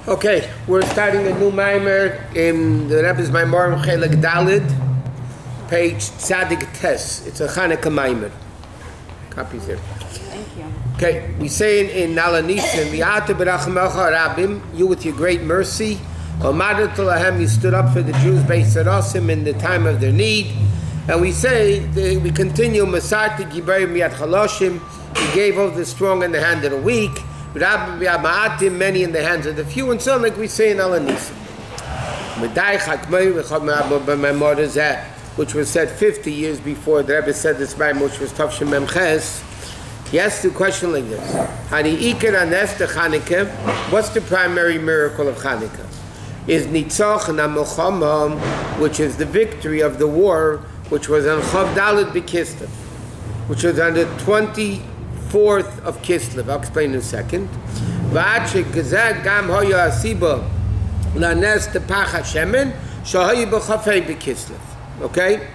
Okay, we're starting a new Maamar in the Rebbe's Maamarim Chelek Dalid, page Tzadik Tes. It's a Chanukah Maamar. Copies here. Thank you. Okay, we say in Alanisim, V'ata b'rachmecha Rabbim, you with your great mercy, Omadat Lahem, you stood up for the Jews based at Osim in the time of their need. And we say, we continue, Masarti Gibayim Yad Chaloshim, he gave over the strong in the hand of the weak, Rabbi Ma'atim, many in the hands of the few, and so on, like we say in Alanisim. Which was said 50 years before the Rebbe said this Maamar, which was Tavshin Mem Ches. He asked the question like this: what's the primary miracle of Chanukah? Is Nitzach and Milchama, which is the victory of the war, which was on Chav Daled B'Kislev, which was on the 24th of Kislev. I'll explain in a second. Okay?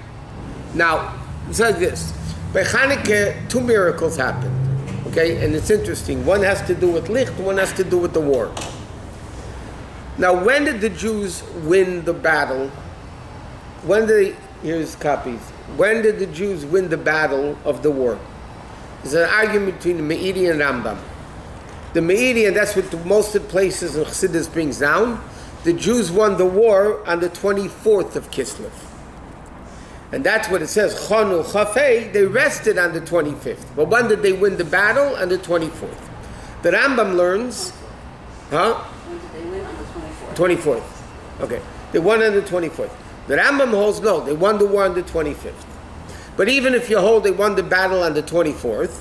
Now, it's like this. By Chanukah, two miracles happened. Okay? And it's interesting. One has to do with Licht, one has to do with the war. Now, when did the Jews win the battle? Here's copies. When did the Jews win the battle of the war? There's an argument between the Meiri and Rambam. The Meiri, and that's what most of the places in Chassidus brings down, the Jews won the war on the 24th of Kislev. And that's what it says, Chonu Chafei, they rested on the 25th. But when did they win the battle? On the 24th. The Rambam learns, When did they win on the 24th? 24th. Okay. They won on the 24th. The Rambam holds no, they won the war on the 25th. But even if you hold they won the battle on the 24th,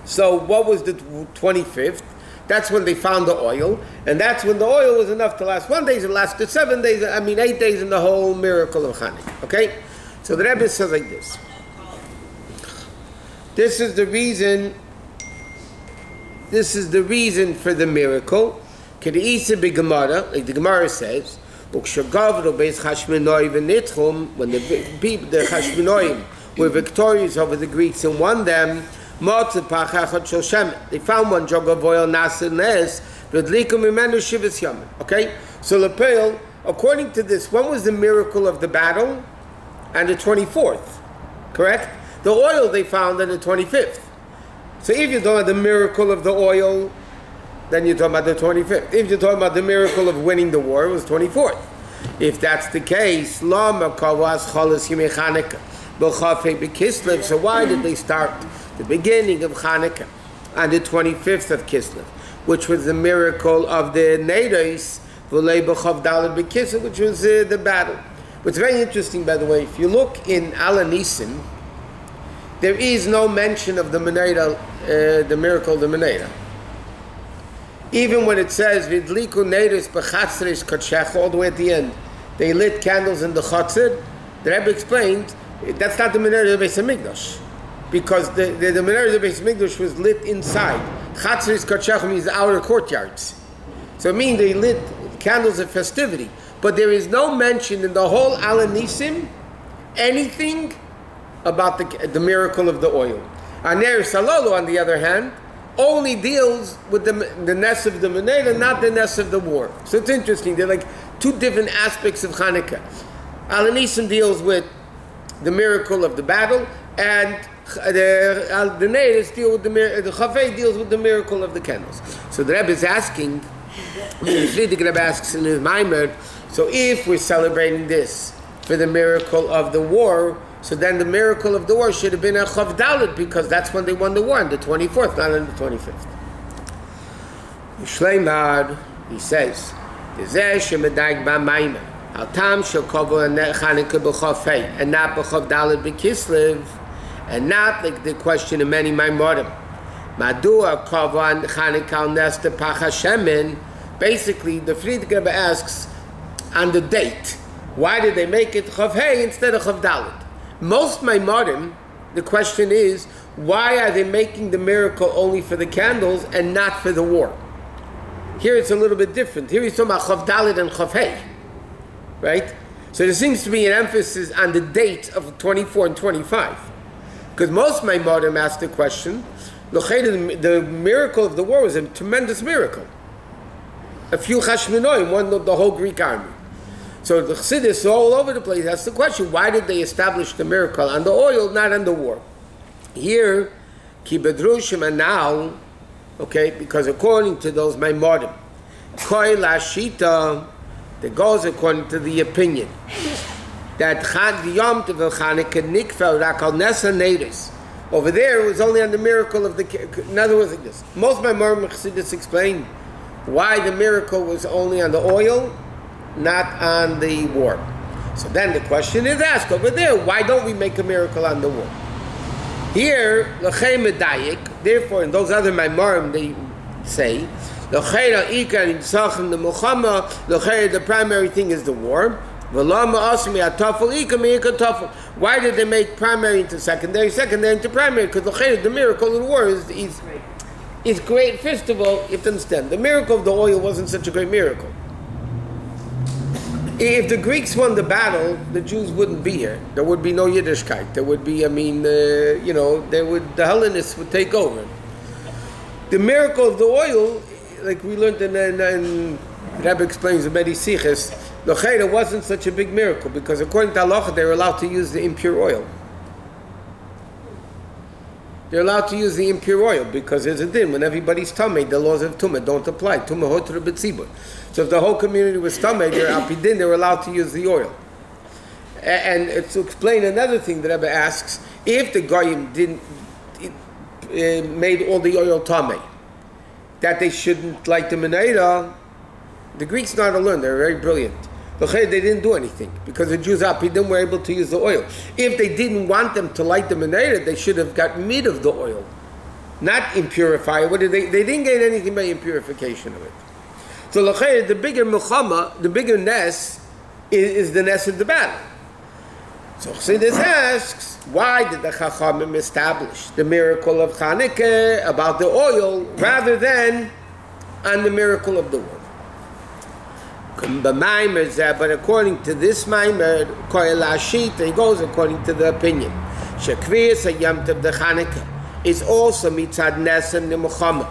so what was the 25th? That's when they found the oil, and that's when the oil was enough to last 1 day, it lasted 7 days, 8 days in the whole miracle of Chanukah. Okay? So the Rebbe says like this. This is the reason for the miracle. K'de'isa b'Gemara, like the Gemara says, when the Chashmonaim were victorious over the Greeks and won them, they found one jug of oil, okay? So Lepel, according to this, when was the miracle of the battle? On the 24th, correct? The oil they found on the 25th. So if you're talking about the miracle of the oil, then you're talking about the 25th. If you're talking about the miracle of winning the war, it was 24th. If that's the case, so why did they start the beginning of Chanukah on the 25th of Kislev, which was the miracle of the Neiros, which was the battle? What's very interesting, by the way, if you look in Alanisim, there is no mention of the Menorah, the miracle of the Menorah. Even when it says Vidliku Neiros b'chatzres kotshech, all the way at the end, they lit candles in the chatzir. The Rebbe explained that's not the Menorah of the Beis Hamikdash, because the Menorah of the Beis Hamikdash was lit inside. Chatzres kotshech means the outer courtyards, so it means they lit candles of festivity. But there is no mention in the whole Alanisim anything about the miracle of the oil. Aner Salolo, on the other hand, only deals with the ness of the Menorah, not the ness of the war. So it's interesting. They're like two different aspects of Chanukah. Alanisim deals with the miracle of the battle, and the Neiros deal with the Chavei deals with the miracle of the candles. So the Rebbe is asking, the Rebbe asks in his Maamar, so if we're celebrating this for the miracle of the war, so then the miracle of the war should have been a Chav Daled, because that's when they won the war, on the 24th, not on the 25th. Shleimad, he says, and not b'Chav Daled b'Kislev, and not like the question of many Maamarim. Madua Kavan Chanukah Nesta Pachashemin. Basically, the Friedrich Rebbe asks on the date, why did they make it Chav Hey instead of Chav Daled? Most Maamarim, the question is, why are they making the miracle only for the candles and not for the war? Here it's a little bit different. Here he's talking about Chav Daled and Chav Hey, right? So there seems to be an emphasis on the date of 24 and 25. Because most Maamarim ask the question, the miracle of the war was a tremendous miracle. a few Chashmonoim, one of the whole Greek army. So the Chassidus all over the place. That's the question. Why did they establish the miracle on the oil, not on the war? Here, Ki Bedrushim, and now, okay, because according to those Maamarim, Koi Lashita, that goes according to the opinion that Chag Yom Tov Chanukah Nikfel Rakal Nesa Neiris. Over there, it was only on the miracle of the. In other words, like this. Most Maamarim Chassidus explain why the miracle was only on the oil, not on the war. So then the question is asked over there: why don't we make a miracle on the war? Here, L'chei Medayik. Therefore, in those other Maamarim, they say the primary thing is the war. Why did they make primary into secondary, secondary into primary? Because the miracle of the war is great. First of all, you have to understand, the miracle of the oil wasn't such a great miracle. If the Greeks won the battle, the Jews wouldn't be here. There would be no Yiddishkeit. There would be, the Hellenists would take over. The miracle of the oil, like we learned in Rebbe explains in Bedi Siches, the Chayra wasn't such a big miracle because according to Allah, they were allowed to use the impure oil. They're allowed to use the impure oil because there's a din. When everybody's tummy, the laws of tumah don't apply. Tumah hotra b'tzibur. So if the whole community was tummy, they're apidin, they were allowed to use the oil. And to explain another thing that Rebbe asks, if the Goyim made all the oil tummy, that they shouldn't light the menorah, the Greeks know how to learn. They're very brilliant. They didn't do anything because the Jews apidim were able to use the oil. If they didn't want them to light the menorah, they should have gotten rid of the oil, not impurify it. What did they didn't get anything by impurification of it. So the bigger Muhammad, the bigger ness is the ness of the battle. So Chassidus asks, why did the Chachamim establish the miracle of Chanukah about the oil rather than on the miracle of the war? But according to this Maamar, it goes according to the opinion. Shekviyas Yom Tov the Chanukah is also mitzad nesem nemuchama,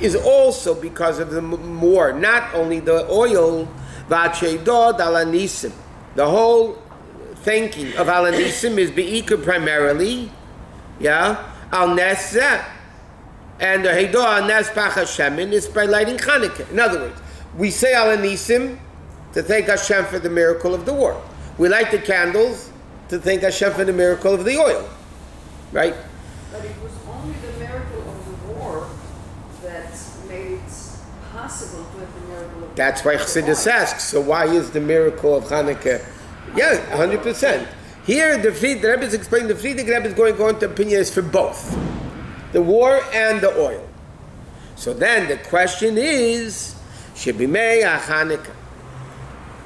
is also because of the war, not only the oil. V'acheidod alanisim, the whole thinking of alanisim is beikar primarily, al neseh, and the heido al nes pach Hashemin is by lighting Chanukah. In other words, we say alanisim to thank Hashem for the miracle of the war. We light the candles to thank Hashem for the miracle of the oil. Right? But it was only the miracle of the war that made it possible to have the miracle of That's why Chassidus asks, so why is the miracle of Chanukah? Yeah, 100%. Here, the Rebbe is explaining, the Friedrich Rebbe is going to opinion is for both. The war and the oil. So then the question is, Shebimei HaChanukah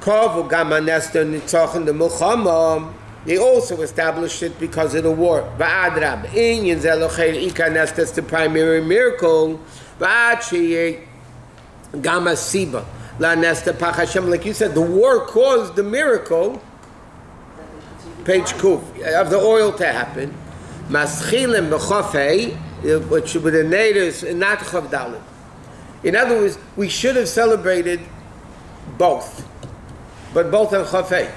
Kovu Gam HaNester Nitzochen the Milchama. They also established it because of the war. Va'adrab Inyan Zelocher Ikar Nester, that's the primary miracle. Va'ad Sheyeh Gam HaSiba La Nester Pach Hashem. Like you said, the war caused the miracle, page Kuf, of the oil to happen. Maschilim B'chofei, which with the natives, not Chav Dalet. In other words, we should have celebrated both, but both on Chafei.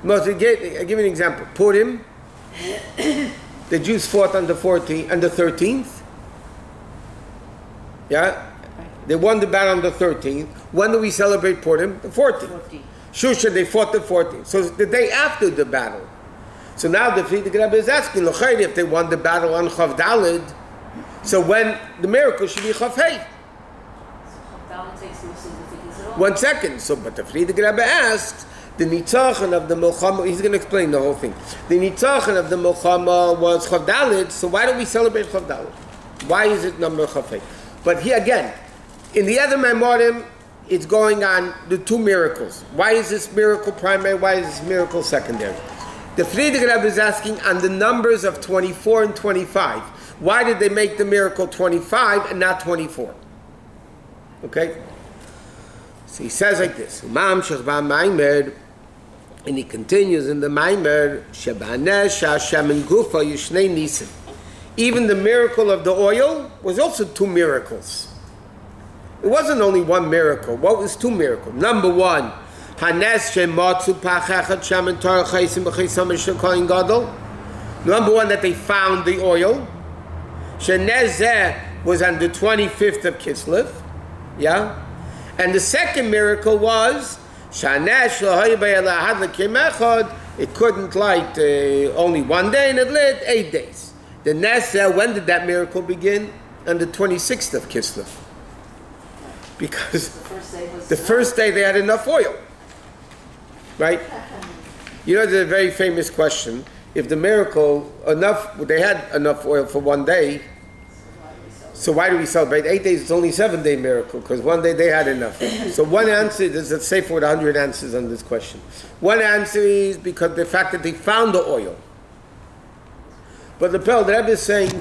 I'll give you an example. Purim, the Jews fought on the 13th. Yeah? They won the battle on the 13th. When do we celebrate Purim? The 14th. Shusha, they fought the 14th. So the day after the battle. So now the Friedrich Rebbe is asking, if they won the battle on Chav Daled, so when the miracle should be Chafei. Takes no significance at all. 1 second. So, but the Friedrich Rebbe asks, the Nitzachon of the Milchama, he's going to explain the whole thing. The Nitzachon of the Milchama was Chav Daled, so why don't we celebrate Chav Daled? Why is it number Chafei? But here again, in the other Maamarim, it's going on the two miracles. Why is this miracle primary? Why is this miracle secondary? The Friedrich Rebbe is asking on the numbers of 24 and 25. Why did they make the miracle 25 and not 24? Okay? So he says like this, and he continues in the Maamar, even the miracle of the oil was also two miracles. It wasn't only one miracle. What was two miracles? Number one, number one, that they found the oil. Was on the 25th of Kislev. Yeah? And the second miracle was it couldn't light only one day, and it lit 8 days. The Neseh, when did that miracle begin? On the 26th of Kislev. Because the first day they had enough oil. Right? You know, there's a very famous question. If the miracle, they had enough oil for one day, so why do we celebrate 8 days? It's only 7-day miracle, because one day they had enough. So one answer, there's a sefer with 100 answers on this question. One answer is because the fact that they found the oil. But the Rebbe is saying,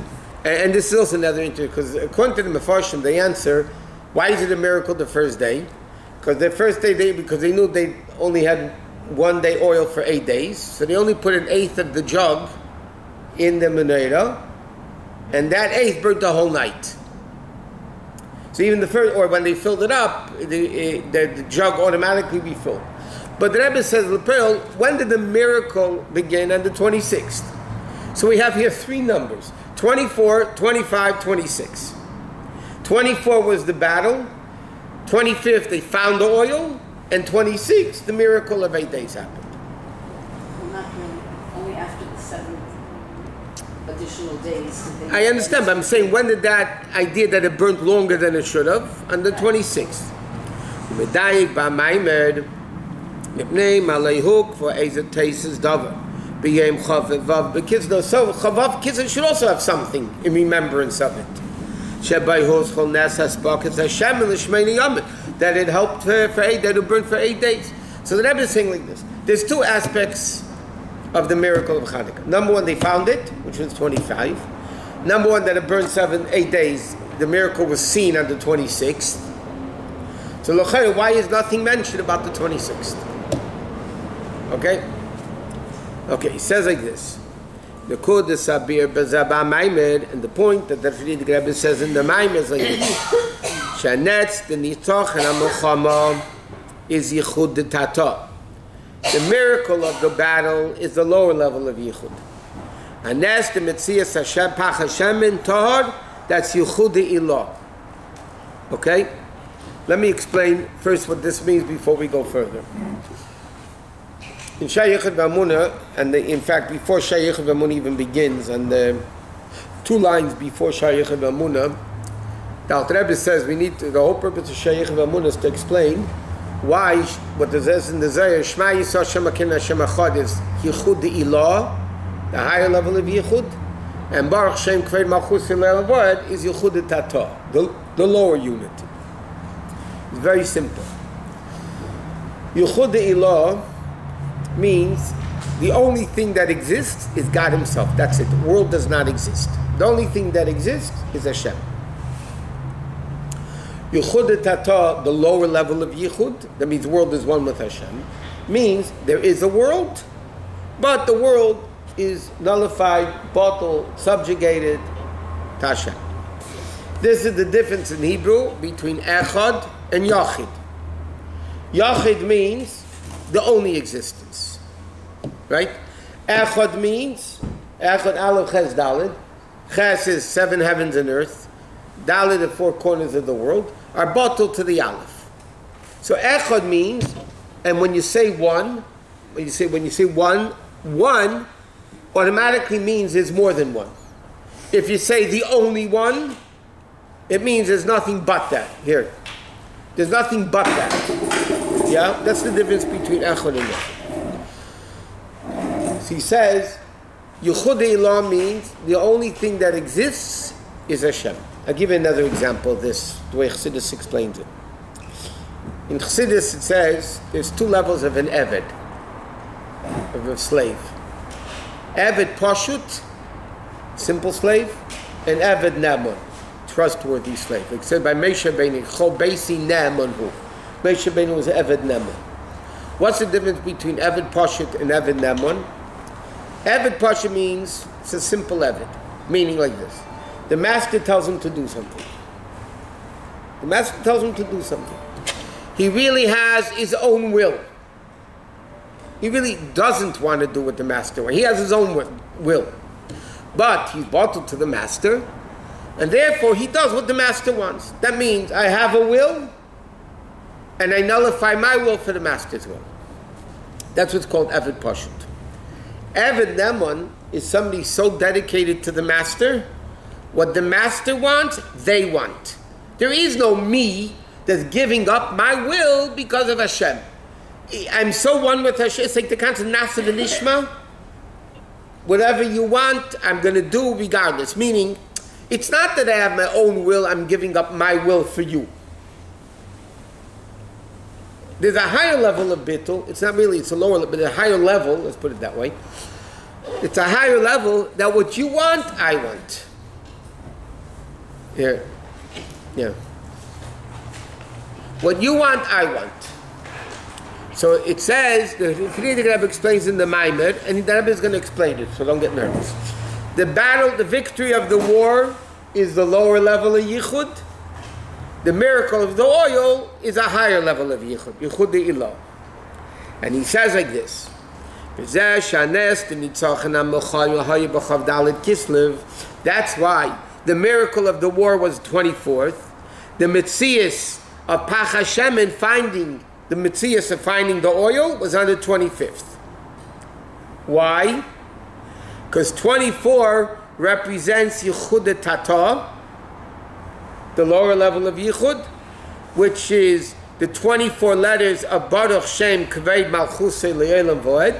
and this is also another interview, because according to the Mefarshim, they answer, why is it a miracle the first day? Because the first day, because they knew they only had 1 day oil for 8 days, so they only put 1/8 of the jug in the menorah, and that 1/8 burnt the whole night. So even the first, or when they filled it up, the jug automatically be filled. But the Rebbe says, when did the miracle begin? On the 26th. So we have here three numbers: 24, 25, 26. 24 was the battle. 25th they found the oil, and 26 the miracle of 8 days happened. Well, not really. Only after the 7 additional days. I understand, but I'm saying, when did that idea that it burnt longer than it should have? On the 26th. Medayik ba Maamar nipnei malayhuk for ezet teises davar b'yem chavav b'kitzno. So chavav kitzno should also have something in remembrance of it. Shebayhos chol nes haspaket Hashem l'shmeini yamim, that it helped for 8, that it burned for 8 days. So the Rebbe is saying like this: there's two aspects of the miracle of Chanukah. Number one, they found it, which was 25. Number one, that it burned 8 days. The miracle was seen on the 26th. So l'chayr, why is nothing mentioned about the 26th? Okay? Okay, he says like this. The Kud is Sabir Bezabah Maamar, and the point that the Rebbe says in the Maamar is like this. Shanetz, the Nitoch, and Amuchama is Yichud de Tata. The miracle of the battle is the lower level of Yichud. Anes, the Metzias Hashem, Pach Hashem in Tahar, that's Yichud de Ilah. Okay? Let me explain first what this means before we go further. In Shayichad V'Amunah, and in fact before Shayichad V'Amunah even begins, and 2 lines before Shayichad V'Amunah, the Rebbe says the whole purpose of Shayichad V'Amunah is to explain why what it says in the Zayah, Shema Yisrael Hashem Elokeinu Hashem Echad, is Yichud Ilah, the higher level of Yichud, and Baruch Shem Kved Malchus Hillel Avoid is Yichud Tata, the lower unit. It's very simple. Yichud Ilah means the only thing that exists is God Himself. That's it. The world does not exist. The only thing that exists is Hashem. Yichud Tata, the lower level of Yichud, that means the world is one with Hashem, means there is a world, but the world is nullified, bottled, subjugated to Hashem. This is the difference in Hebrew between Echad and Yachid. Yachid means the only existence, right? Echad means, Echad Aleph Ches Daled. Ches is 7 heavens and earth. Daled, the 4 corners of the world, are bottled to the Aleph. So Echad means, and when you say one, when you say one automatically means there's more than one. If you say the only one, it means there's nothing but that. Here, there's nothing but that. Yeah, that's the difference between Echad and Yachid. So he says, Yichud Ilah means the only thing that exists is Hashem. I'll give you another example of this, the way Chassidus explains it. In Chassidus it says there's 2 levels of an Eved, of a slave. Eved Pashut, simple slave, and Eved Ne'eman, trustworthy slave. Like said by Moshe Rabbeinu, Chol Beisi Ne'emanhu. Moshe Rabbeinu was Eved Ne'eman. What's the difference between Eved Pashut and Eved Ne'eman? Eved Pashut means it's a simple Eved, meaning like this. The master tells him to do something. The master tells him to do something. He really has his own will. He really doesn't want to do what the master wants. He has his own will. But he's bottled to the master, and therefore he does what the master wants. That means I have a will, and I nullify my will for the master's will. That's what's called Eved Pashut. Eved Neman is somebody so dedicated to the master, what the master wants, they want. There is no me that's giving up my will because of Hashem. I'm so one with Hashem. It's like the concept Nasa v'Nishma. Whatever you want, I'm going to do regardless. Meaning, it's not that I have my own will, I'm giving up my will for you. There's a higher level of bittul. It's not really, it's a lower level, but a higher level, let's put it that way. It's a higher level that what you want, I want. Here. Yeah. What you want, I want. So it says, the Rebbe explains in the Maamar, and the Rebbe is going to explain it, so don't get nervous. The battle, the victory of the war is the lower level of Yichud. The miracle of the oil is a higher level of Yichud, Yichud Ilah. And he says like this, that's why the miracle of the war was 24th. The Metzias of Pach Hashem and finding the Metzias of finding the oil was on the 25th. Why? Because 24 represents Yichud Tata, the lower level of Yichud, which is the 24 letters of Baruch Shem Kaved Malchusei Le'elam Voed,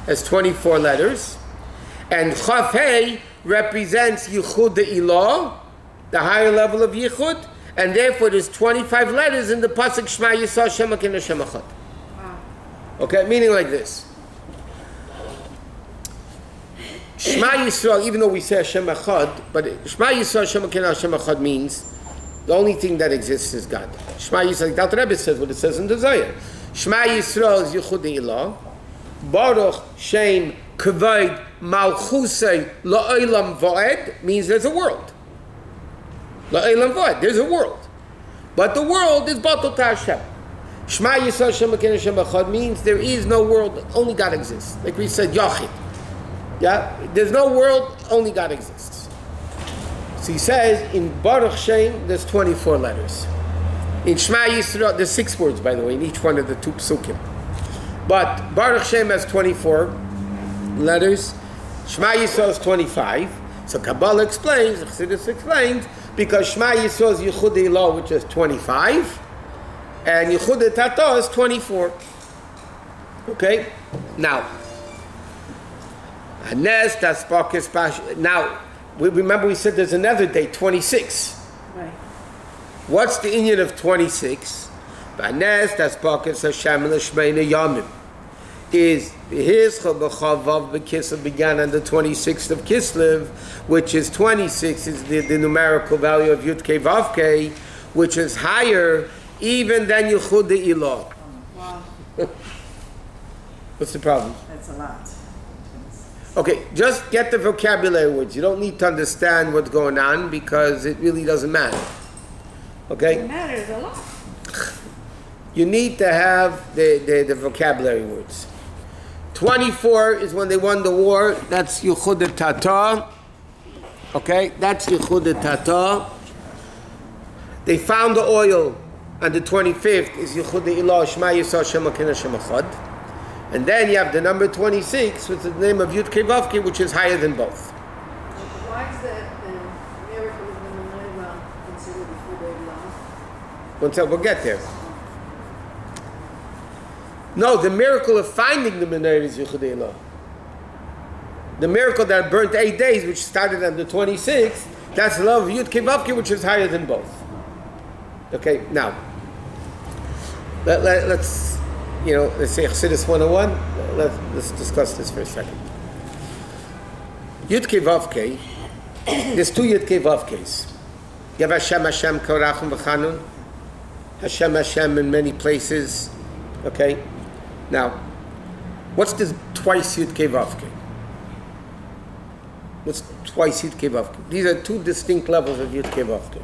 has 24 letters. And Chaf Hei represents Yichud Ilah, the higher level of Yichud, and therefore there's 25 letters in the pasuk Shema Yisrael Hashem Elokeinu Hashem Echad. Okay, meaning like this. Shema Yisrael, even though we say Hashem Echad, but Shema Yisrael Hashem Elokeinu Hashem Echad means the only thing that exists is God. Shema Yisrael, like the Rebbe says what it says in the Zohar. Shema Yisrael is Yichud Ilah. Baruch Shem Kavod Malchusei La'olam Voed means there's a world. La'olam Voed, there's a world. But the world is Batul to Hashem. Shema Yisrael Hashem Elokeinu Hashem Echad means there is no world, only God exists. Like we said, Yachid. Yeah? There's no world, only God exists. So he says, in Baruch Shem, there's 24 letters. In Shema Yisrael, there's 6 words, by the way, in each one of the 2 psukim. But Baruch Shem has 24 letters. Shema Yisrael is 25. So Kabbalah explains, Chassidus explains, because Shema Yisrael is Yichud Ilah, which is 25, and Yichud Tata is 24. Okay? Now, now, remember we said there's another date, 26. Right. What's the inyan of 26? Is his Chavav B'Kislev began on the 26th of Kislev, which is 26 is the numerical value of Yud Kei Vav Kei, which is higher even than Yichud Ilah. Wow. What's the problem? That's a lot. Okay, just get the vocabulary words. You don't need to understand what's going on because it really doesn't matter. Okay? It matters a lot. You need to have the vocabulary words. 24 is when they won the war. That's Yichud Tata. Okay, that's Yichud Tata. They found the oil on the 25th is Yichud Ilah Shema Yisrael Hashem Elokeinu Hashem Echad. And then you have the number 26, which is the name of Yud Kei Vav Kei, which is higher than both. Why is the miracle of the Menachem considered Yichud Ilah? We'll get there. No, the miracle of finding the Menachem is Yichud Ilah. The miracle that burnt 8 days, which started on the 26th, that's the love of Yud Kei Vav Kei, which is higher than both. Okay, now, let's say Chassidus 101. Let's discuss this for a second. Yud Kei Vav Kei, there's 2 Yud Kei Vav Keis. You have Hashem Hashem Korachim V'Chanun, Hashem Hashem in many places. Okay, now, what's this twice Yud Kei Vav Kei? What's twice Yud Kei Vav Kei? These are 2 distinct levels of Yud Kei Vav Kei.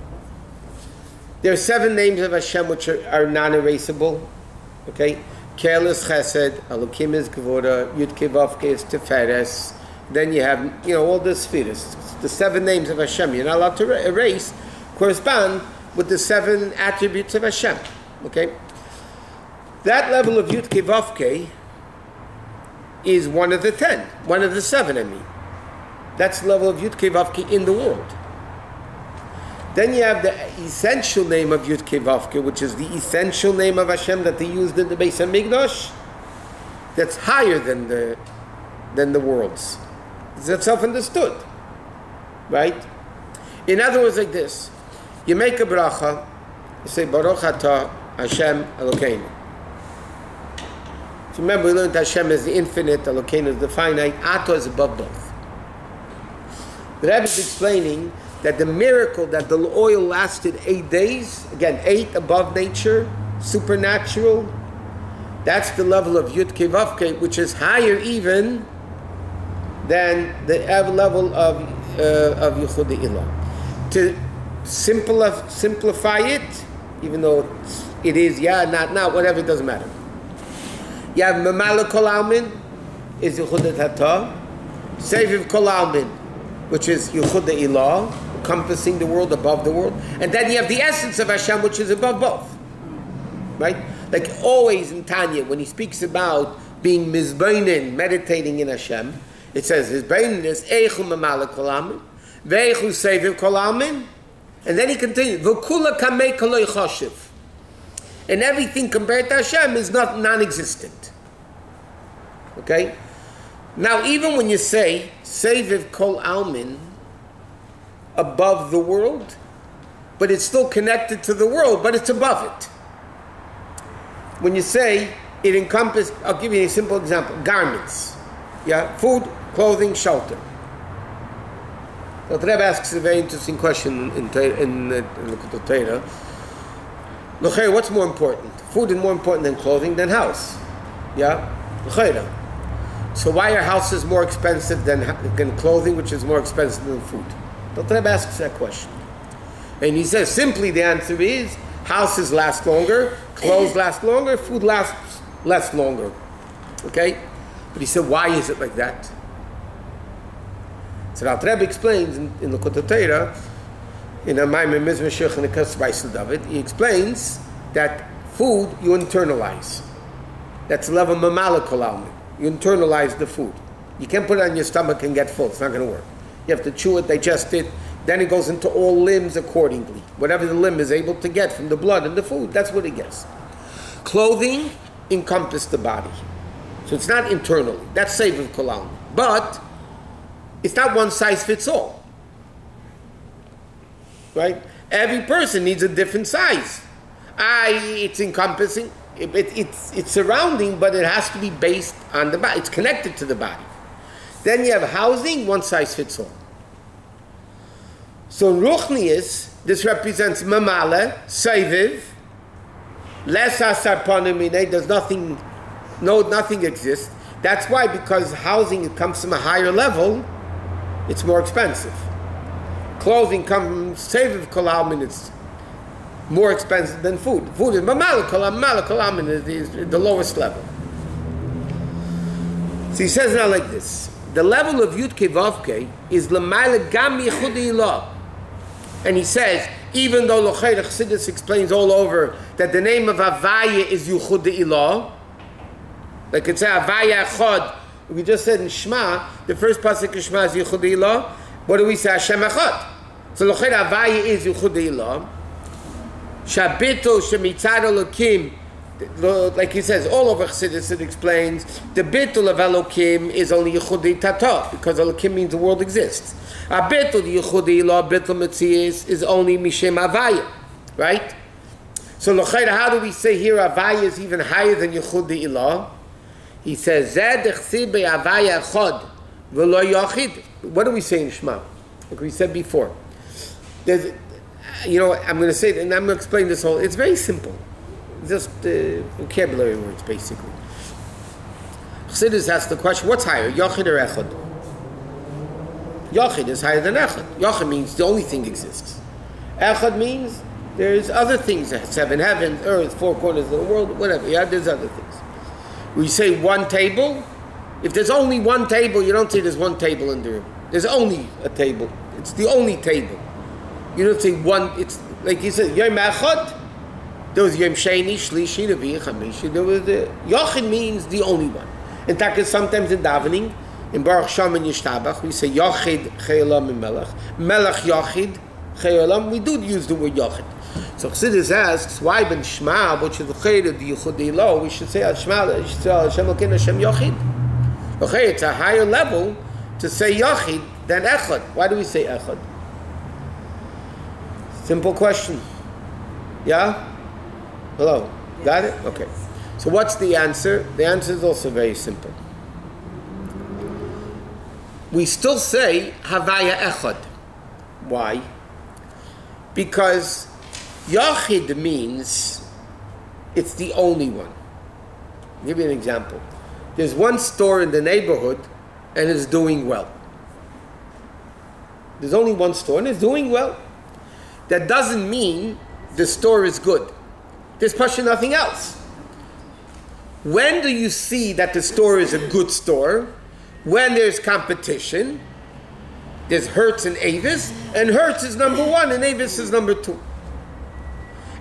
There are 7 names of Hashem which are non-erasable. Okay? Kelis Chesed, Elokim is Gevura, Yud Kei Vav Kei is Tiferes. Then you have, all the spheres. The 7 names of Hashem you're not allowed to erase correspond with the 7 attributes of Hashem. Okay? That level of Yud Kei Vav Kei is one of the 10, one of the 7, I mean. That's the level of Yud Kei Vav Kei in the world. Then you have the essential name of Yud Kei Vav Kei, which is the essential name of Hashem that they used in the Beis HaMikdash. That's higher than the worlds. That's self-understood, right? In other words, like this: you make a bracha, you say Baruch Atah Hashem Elokeinu. So remember, we learned Hashem is the infinite, Elokeinu is the finite, Atah is above both. The Rebbe is explaining that the miracle that the oil lasted 8 days, again, 8 above nature, supernatural, that's the level of Yud Kei Vav Kei, which is higher even than the level of Yichud Ilah. To simplify it, even though it is, not, whatever, it doesn't matter. You have Mamala Kol Almin, is Yichud Hatah, Seviv Kol Almin, which is Yichud Ilah, encompassing the world, above the world. And then you have the essence of Hashem, which is above both. Right? Like always in Tanya, when he speaks about being mizbeinin, meditating in Hashem, it says his beinin is Eichu Mamala Kol Almin, Veichu Seviv Kol Almin, and then he continues, V'kula Kamei Koloi Choshev. And everything compared to Hashem is non-existent. Okay? Now, even when you say Seviv Kol Almin, above the world, but it's still connected to the world, but it's above it. When you say it encompasses, I'll give you a simple example, garments. Food, clothing, shelter. So the Rebbe asks a very interesting question in the Torah. What's more important? Food is more important than clothing, than house. So why are houses more expensive than clothing, which is more expensive than food? The Rebbe asks that question. And he says, simply the answer is, houses last longer, clothes last longer, food lasts less longer. Okay? But he said, why is it like that? So the Rebbe explains in the Torah, in a Maamar Mizmor Shech and the Kabbalistic David, he explains that food you internalize. That's the level of Mamala Kol Almin. You internalize the food. You can't put it on your stomach and get full. It's not going to work. You have to chew it, digest it, then it goes into all limbs accordingly. Whatever the limb is able to get from the blood and the food, that's what it gets. Clothing encompasses the body. So it's not internally. That's Seviv Kol Almin. But it's not one size fits all. Right? Every person needs a different size. It's encompassing, it's surrounding, but it has to be based on the body. It's connected to the body. Then you have housing, one size fits all. So in Ruchnius, this represents Mamala, Seviv, less Asarponim, there's nothing exists. That's why, because housing, it comes from a higher level, it's more expensive. Clothing comes, Seviv Kol Almin, it's more expensive than food. Food is Mamala Kol Almin is the lowest level. So he says now like this. The level of Yud Kei Vav Kei is L'mayla Gam Yichud Ilah. And he says, even though L'chayr Chassidus explains all over that the name of Havaya is Yichud Ilah, like it's Havaya Echad, we just said in Shema, the first pasuk in Shema is Yichud Ilah. What do we say? Hashem Echad. So L'chayr Havaya is Yichud Ilah. Shabito Shemitzad Elokim, like he says, all over Chassidus it explains, the bitul of Elokim is only Yichudi Tata, because Elokim means the world exists. A bitul Yichudi Ilah, bitul Metzias, is only Mishem Havaya, right? So L'chayr, how do we say here Havaya is even higher than Yichudi Ilah? He says, Zed Echsid Havaya Echad, V'lo Yachid. What do we say in Shema? Like we said before. There's, I'm going to say, and I'm going to explain this whole, it's very simple. Just vocabulary words, basically. Chassidus asks the question, what's higher, Yachid or Echad? Yachid is higher than Echad. Yachid means the only thing exists. Echad means There's other things, 7 heavens, earth, 4 corners of the world, whatever. Yeah, there's other things. We say one table. If there's only one table, you don't say there's one table in the room. There's only a table. It's the only table. You don't say one. It's like you said, Yom Echad. There was Yom Sheni, Shlishi, Revi, Chamishi. There was the Yochid means the only one. In fact, sometimes in davening, in Baruch Shem and Yishtabach, we say Yochid, Chayolam, and Melech. Melech Yochid, Chayolam. We do use the word Yochid. So Chassidus asks, why ben Shema, which is the Chayr of the Yichud Lo, we should say Shema, we should say Hashem Elokeinu Hashem Yochid. Okay, it's a higher level to say Yochid than Echad. Why do we say Echad? Simple question. Yeah? Hello? Got it? Okay. So what's the answer? The answer is also very simple. We still say Havaya Echad. Why? Because Yachid means it's the only one. I'll give you an example. There's one store in the neighborhood and it's doing well. There's only one store and it's doing well. That doesn't mean the store is good. There's probably nothing else. When do you see that the store is a good store? When there's competition. There's Hertz and Avis, and Hertz is number 1 and Avis is number 2.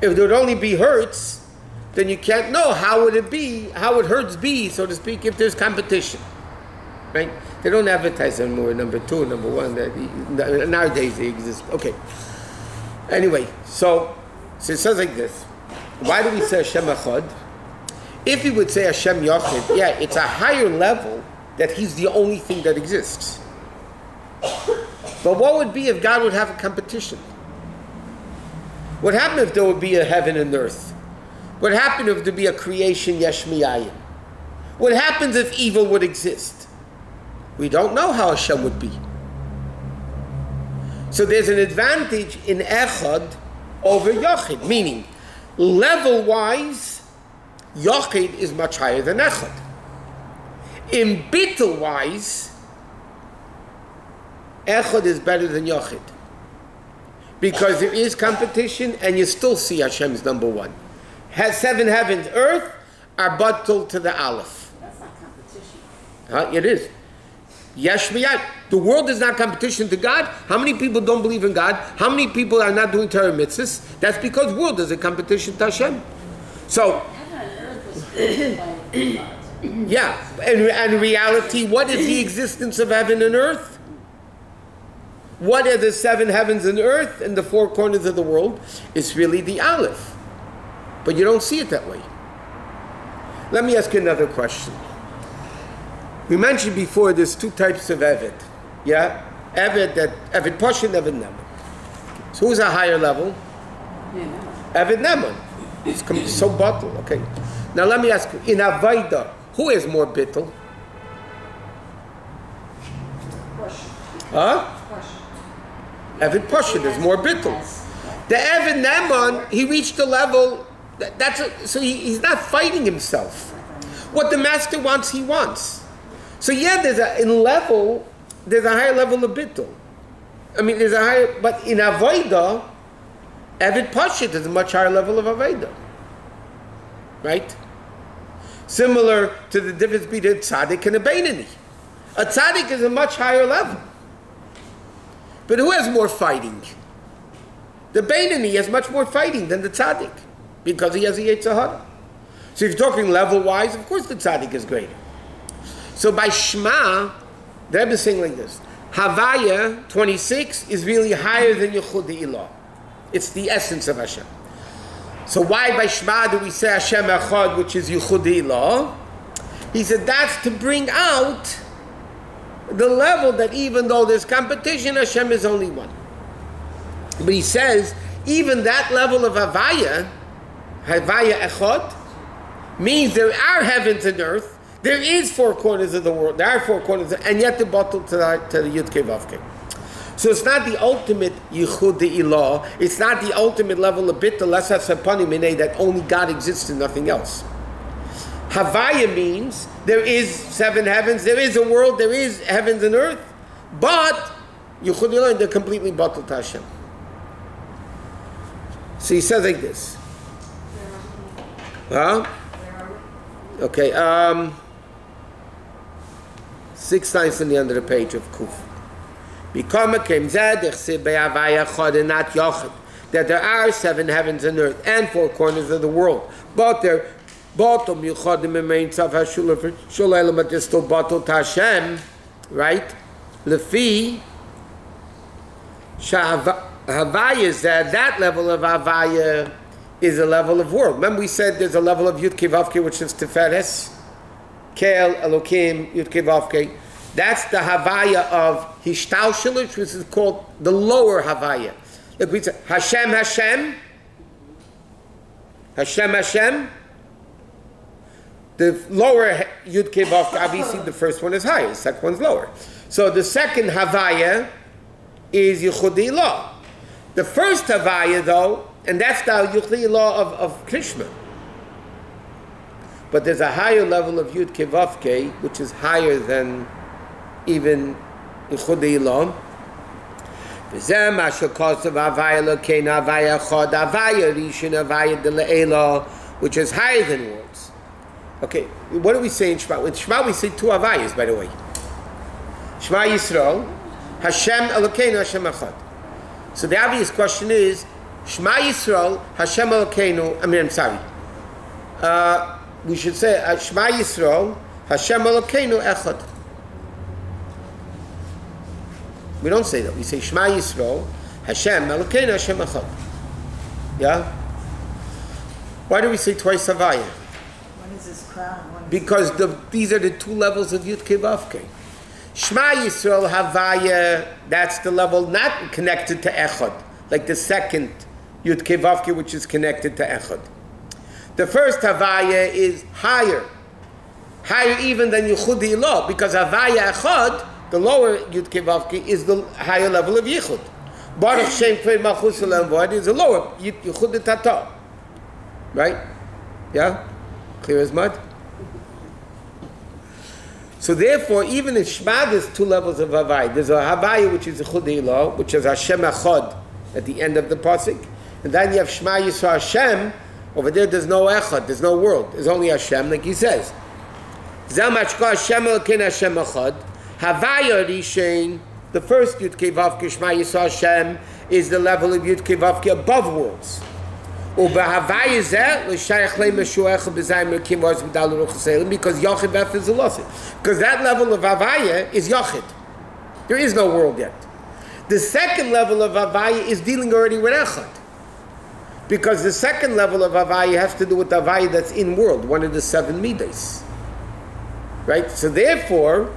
If there would only be Hertz, then you can't know how would Hertz be, so to speak, if there's competition. Right? They don't advertise anymore, number 2, number 1. Nowadays they exist. Okay. Anyway, so it says like this. Why do we say Hashem Echad? If we would say Hashem Yochid, yeah, it's a higher level that He's the only thing that exists. But what would be if God would have a competition? What happened if there would be a heaven and earth? What happened if there would be a creation yesh miyayin? What happens if evil would exist? We don't know how Hashem would be. So there's an advantage in Echad over Yochid, meaning level-wise, Yochid is much higher than Echad. In bittul-wise, Echad is better than Yochid. Because there is competition and you still see Hashem's number 1. Has 7 heavens, earth, are buttul to the Aleph. That's not competition. It is. Yesh miyad. The world is not competition to God. How many people don't believe in God? How many people are not doing Torah mitzvahs? That's because the world is a competition to Hashem. So, Heaven and earth was created by God. Yeah, and in reality, what is the existence of heaven and earth? What are the 7 heavens and earth and the 4 corners of the world? It's really the Aleph. But you don't see it that way. Let me ask you another question. We mentioned before there's 2 types of Eved. Yeah? Eved Posh and Eved Neman. So who's a higher level? Eved Neman. It's so bottle. Okay. Now let me ask you, in Avaida, who is more bittul? Huh? Eved Posh is more bittul. The Eved Neman, he reached a level, so he's not fighting himself. What the master wants, he wants. So yeah, there's a higher level of bittul. I mean, but in Avodah, Eved Pashit is a much higher level of Avodah. Right? Similar to the difference between a tzaddik and a beinoni. A tzaddik is a much higher level. But who has more fighting? The beinoni has much more fighting than the tzaddik, because he has a Yetzer Hara. So if you're talking level-wise, of course the tzaddik is greater. So by Shema, the Rebbe is saying like this. Havaya 26 is really higher than Yichud Ilah. It's the essence of Hashem. So why by Shema do we say Hashem Echad, which is Yichud Ilah? He said that's to bring out the level that even though there's competition, Hashem is only one. But he says, even that level of Havaya Echad, means there are heavens and earth. There is 4 corners of the world. There are 4 corners, and yet the bottle to the Yud Kei Vav Kei. So it's not the ultimate Yichud Ilah. It's not the ultimate level of bittul. Let's have Sapani Minei that only God exists and nothing else. Havaya means there is 7 heavens, there is a world, there is heavens and earth, but Yichud Ilah, they're completely bottled to Hashem. So he says like this. Huh? Okay, 6 lines on the end of the page of Kuf. That there are 7 heavens and earth and 4 corners of the world, but they're bottom yuchadim remain tzav hashula for sholayla, but they're still bottle to Hashem, right? Lefi Havaya is that level of Havaya is a level of world. Remember we said there's a level of Yud Kevavke which is Tiferes, Kel, Elokim, Yud Kevavke. That's the Havaya of Hishtalshelish, which is called the lower Havaya. Look, we say Hashem, Hashem, Hashem, Hashem. The lower Yud Kevavke, obviously the first one is higher, the second one's lower. So the second Havaya is Yichudi Ilah. The first Havaya, though, and that's the Yichudi Ilah of Krishna. But there's a higher level of Yud Kevavke, which is higher than even Yichudi Ilah. V'zeh masha kosav Havaya Lokein Havaya Chod Havaya Rishon Havaya D'Le'ela, which is higher than worlds. Okay, what do we say in Shema? In Shema we say 2 Havayas, by the way. Shema Yisrael, Hashem Elokeinu, Hashem Echad. So the obvious question is, Shema Yisrael, Hashem Elokeinu, we should say, Shema Yisrael, Hashem Elokeinu, Echad. We don't say that. We say Shema Yisrael, Hashem Elokeinu, Hashem Echad. Yeah? Why do we say twice Havaya? What is his crown? Because these are the 2 levels of Yud Kevavke. Shema Yisrael Havaya, that's the level not connected to Echad, like the second Yud Kevavke, which is connected to Echad. The first Havaya is higher even than Yichudi Ilah, because Havaya Echad, the lower Yud Kevavke, is the higher level of Yichud. Baruch Shem Kved Malchus Olam V'ad is the lower Yichud Tata. Right? Yeah? Clear as mud? So therefore, even in Shema, there's 2 levels of Havaya. There's a Havaya which is Yichudi Ilah, which is Hashem Echad at the end of the pasuk, and then you have Shema Yisrael Hashem. Over there's no Echad, there's no world. There's only Hashem, like he says. Zeh machka Hashem Elokeinu Hashem Echad. Havaya Rishon, the first Yud Kevavke Shema Yisrael Hashem, is the level of Yud Kevavke above worlds. Because Yachid Beth is a loss. Because that level of Havaya is Yachid. There is no world yet. The second level of Havaya is dealing already with Echad. Because the second level of Havaya has to do with the Havaya that's in world, one of the 7 Midas. Right? So therefore,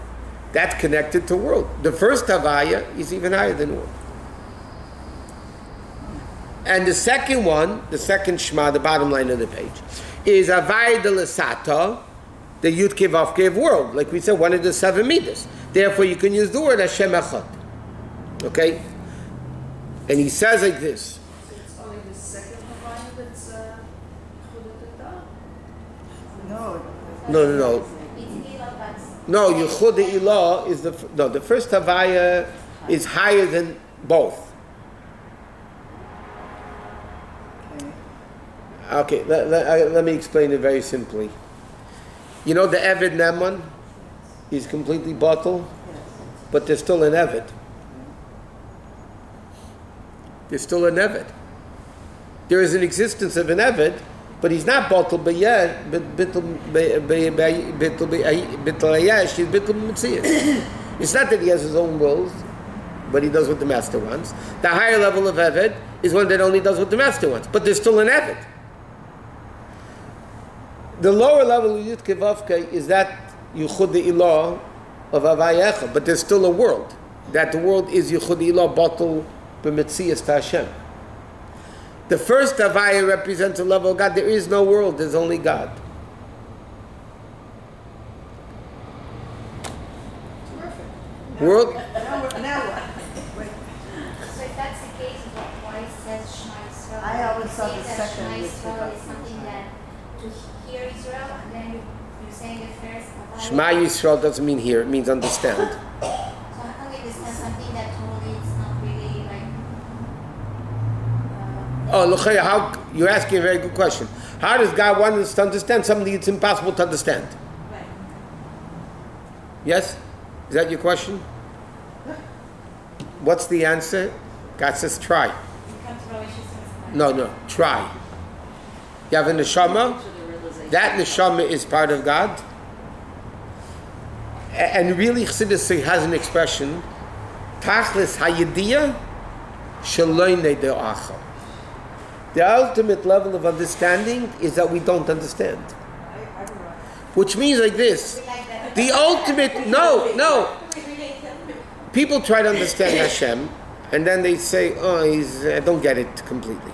that's connected to world. The first Havaya is even higher than world. And the second one, the second Shema, the bottom line of the page, is Havaya de Lesata, the Yud Kevavke of world. Like we said, one of the 7 Midas. Therefore, you can use the word Hashem Echad. Okay? And he says like this. It's only the second Havaya that's Chudetata? No. No, Yichud Ilah is the first Havaya is higher than both. Okay, let me explain it very simply. You know the Eved Neman? He's completely bottled, but there's still an Eved. There's still an Eved. There is an existence of an Eved, but he's not bottled, but yet, it's not that he has his own wills, but he does what the master wants. The higher level of Eved is one that only does what the master wants, but there's still an Eved. The lower level of Yud Kevavke is that Yichud Ilah of Havaya Echad, but there's still a world. That the world is Yichud Ilah bottle b'metzias to Hashem. The first Havaya represents a level of God. There is no world, there's only God. Terrific. World? Now what? Wait. So if that's the case, why it says Shema Yisrael? I always thought the second Shema was Yisrael is something that to hear Israel, and then you're saying the first Havaya. Shema Yisrael doesn't mean hear, it means understand. So how can we understand something that totally it's not really like Oh, look, how you're asking a very good question. How does God want us to understand something that's impossible to understand? Right. Yes? Is that your question? What's the answer? God says try. You come to Rabbi Shusterman. No, try. You have a neshama. That neshama is part of God. And really, Chassidus has an expression, Tachlis hayidiyah shaloynei de'acha. The ultimate level of understanding is that we don't understand. Which means like this. The ultimate, no. People try to understand Hashem, and then they say, I don't get it completely.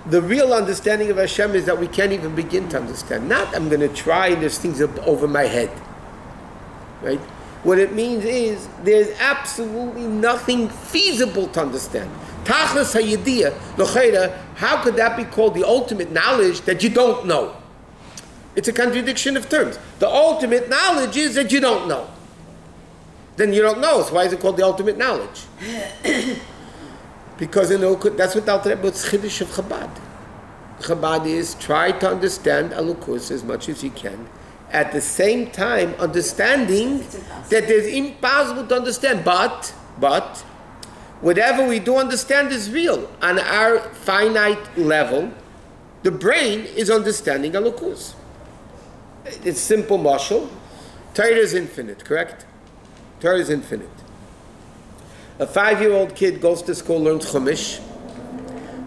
The real understanding of Hashem is that we can't even begin to understand. Not, I'm going to try and there's things over my head. Right? What it means is, there's absolutely nothing feasible to understand. Tachlis hayidiyah, l'cheira, how could that be called the ultimate knowledge that you don't know? It's a contradiction of terms. The ultimate knowledge is that you don't know. Then you don't know, so why is it called the ultimate knowledge? Because that's what the Alter Rebbe, it's Chiddush of Chabad. Chabad is try to understand Elokus as much as you can. At the same time, understanding that there's impossible to understand. But, whatever we do understand is real. On our finite level, the brain is understanding Elokus. It's simple mashal. Torah is infinite, correct? Torah is infinite. A 5-year-old kid goes to school, learns Chumash,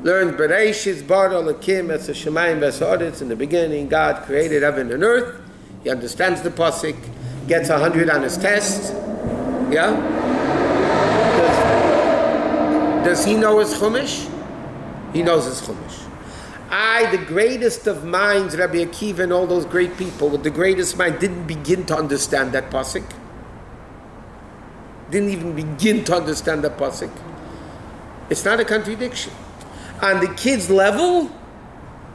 learns Bereshis bara Elokim es hashamayim v'ha'aretz. In the beginning, God created heaven and earth. He understands the pasuk, gets 100 on his test. Yeah? Does he know his Chumash? He knows his Chumash. The greatest of minds, Rabbi Akiva and all those great people with the greatest mind, didn't begin to understand that pasuk. Didn't even begin to understand that pasuk. It's not a contradiction. On the kid's level,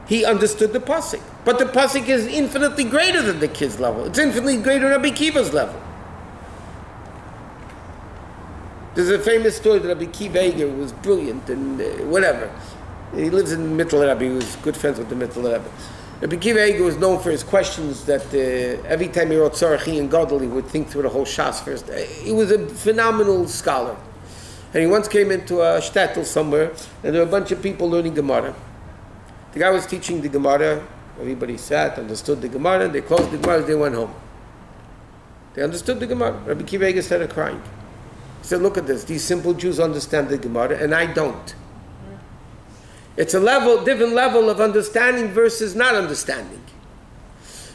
he understood the pasuk. But the pasuk is infinitely greater than the kid's level. It's infinitely greater than Rabbi Akiva's level. There's a famous story that Rabbi Akiva Eiger was brilliant and whatever. He lives in Mittel Rebbe. He was good friends with the Mittel Rebbe. Rabbi Akiva Eiger was known for his questions that every time he wrote Tzarachi and Gadol, he would think through the whole Shas first. He was a phenomenal scholar. And he once came into a shtetl somewhere, and there were a bunch of people learning Gemara. The guy was teaching the Gemara. Everybody sat, understood the Gemara, they closed the Gemara, they went home. They understood the Gemara. Rabbi Akiva Eiger started crying. He said, look at this, these simple Jews understand the Gemara, and I don't. It's a different level of understanding versus not understanding.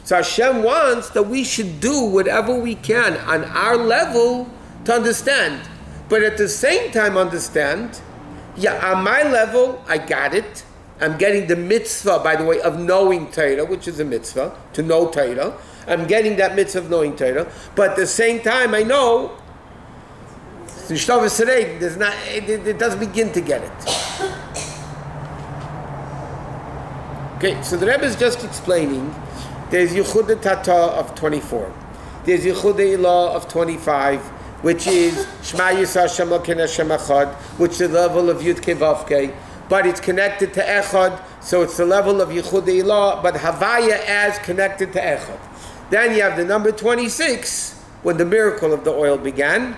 So Hashem wants that we should do whatever we can on our level to understand. But at the same time understand, on my level, I got it. I'm getting the mitzvah, by the way, of knowing Torah, which is a mitzvah, to know Torah. I'm getting that mitzvah of knowing Torah. But at the same time, I know, it doesn't begin to get it. Okay, so the Rebbe is just explaining, there's Yichud Tata of 24. There's Yichud Ilah of 25, which is Shema Yisrael Hashem Elokeinu Hashem Echad, which is the level of Yud Kei Vav Kei, but it's connected to Echad, so it's the level of Yichud Ilah, but Havaya as connected to Echad. Then you have the number 26, when the miracle of the oil began,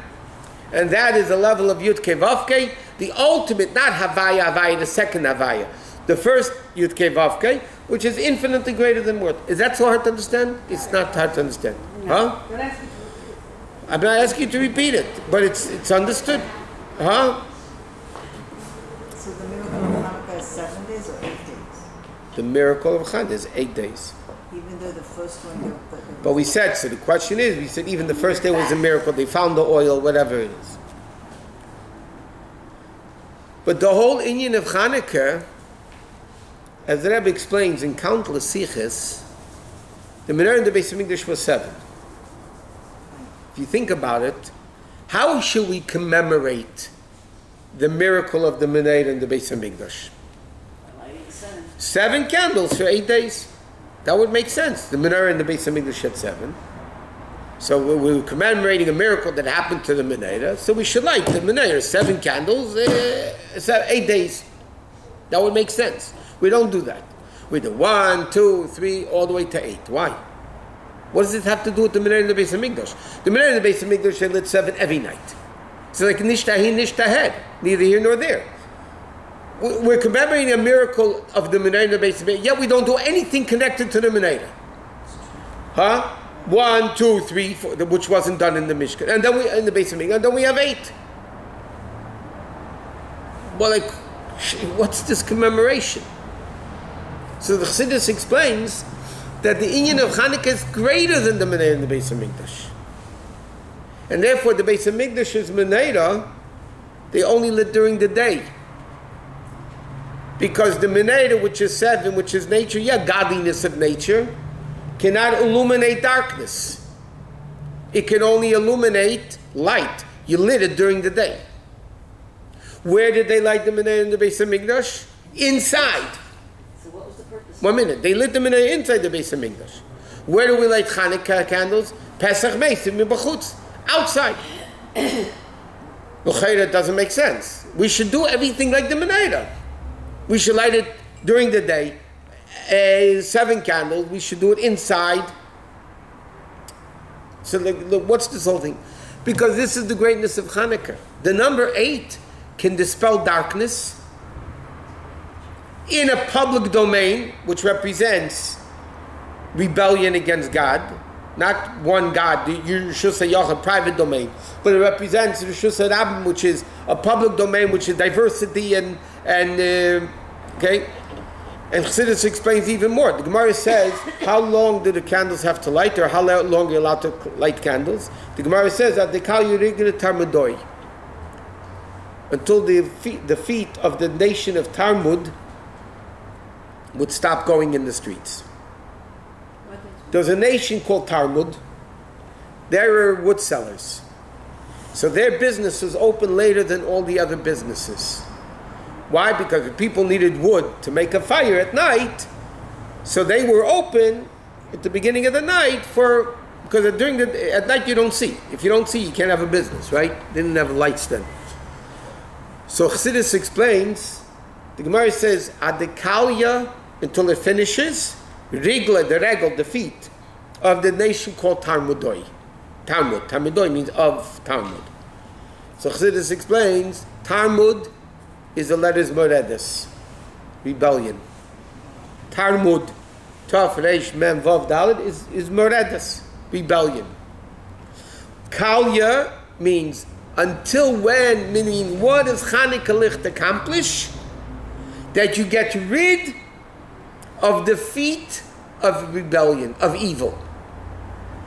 and that is the level of Yud Kei Vav Kei, the ultimate, not Havaya, the second Havaya. The first Yud Kei Vav Kei, which is infinitely greater than word. Is that so hard to understand? It's not hard to understand. Huh? I'm not asking you to repeat it, but it's understood. Huh? So the miracle of Chanukah is 7 days or 8 days? The miracle of Chanukah is 8 days. Even though the first one... But we said, so the question is, we said even the first day was a miracle, they found the oil, whatever it is. But the whole inyan of Chanukah, as the Rebbe explains in countless siches, the menorah in the Beis Hamikdash was 7. If you think about it, how should we commemorate the miracle of the menorah in the Beis Hamikdash? 7 candles for 8 days. That would make sense. The menorah in the Beis Hamikdash had 7. So we're commemorating a miracle that happened to the menorah. So we should light the menorah 7 candles, 8 days. That would make sense. We don't do that. We do 1, 2, 3, all the way to 8. Why? What does it have to do with the menorah in the Beis Hamikdash? The menorah in the Beis Hamikdash, they lit 7 every night. It's like nishtahin, nishtahed, neither here nor there. We're commemorating a miracle of the menorah in the Beis Hamikdash, yet we don't do anything connected to the menorah. Huh? 1, 2, 3, 4, which wasn't done in the Mishkan, and then we in the Beis Hamikdash, and then we have 8. Well, like, what's this commemoration? So the Chassidus explains that the inyan of Chanukah is greater than the menorah in the Beis Hamikdash, and therefore the Beis Hamikdash's menorah they only lit during the day, because the menorah, which is 7, which is nature, godliness of nature, cannot illuminate darkness. It can only illuminate light. You lit it during the day. Where did they light the menorah in the Beis Hamikdash? Inside. So what was the purpose? 1 minute. They lit the menorah inside the Beis Hamikdash. Where do we light Chanukah candles? Pesach Meisim b'chutz, outside. It doesn't make sense. We should do everything like the menorah. We should light it during the day. 7 candles, we should do it inside. So look, what's this whole thing? Because this is the greatness of Chanukah. The number 8 can dispel darkness in a public domain, which represents rebellion against God. Not one God, you should say a private domain, but it represents Reshus HaRabim, which is a public domain, which is diversity and okay. And Chassidus explains even more. The Gemara says, how long do the candles have to light, or how long are you allowed to light candles? The Gemara says that they call you Rigel Tarmudoi, until the feet of the nation of Talmud would stop going in the streets. There's a nation called Talmud. They were wood sellers. So their business was open later than all the other businesses. Why? Because the people needed wood to make a fire at night, so they were open at the beginning of the night because at night you don't see. If you don't see, you can't have a business, right? They didn't have lights then. So Chassidus explains, the Gemara says, Adekalia, until it finishes, Rigla, the regel, the feet of the nation called Talmudoi. Talmudoi means of Talmud. So Chassidus explains, Talmud is the letters Moredes, rebellion. Talmud, Taf, Reish, Mem, Vav, Dalet is Moredes, rebellion. Kalya means until when, meaning what does Chanukah Licht accomplish? That you get rid of the feet of rebellion, of evil.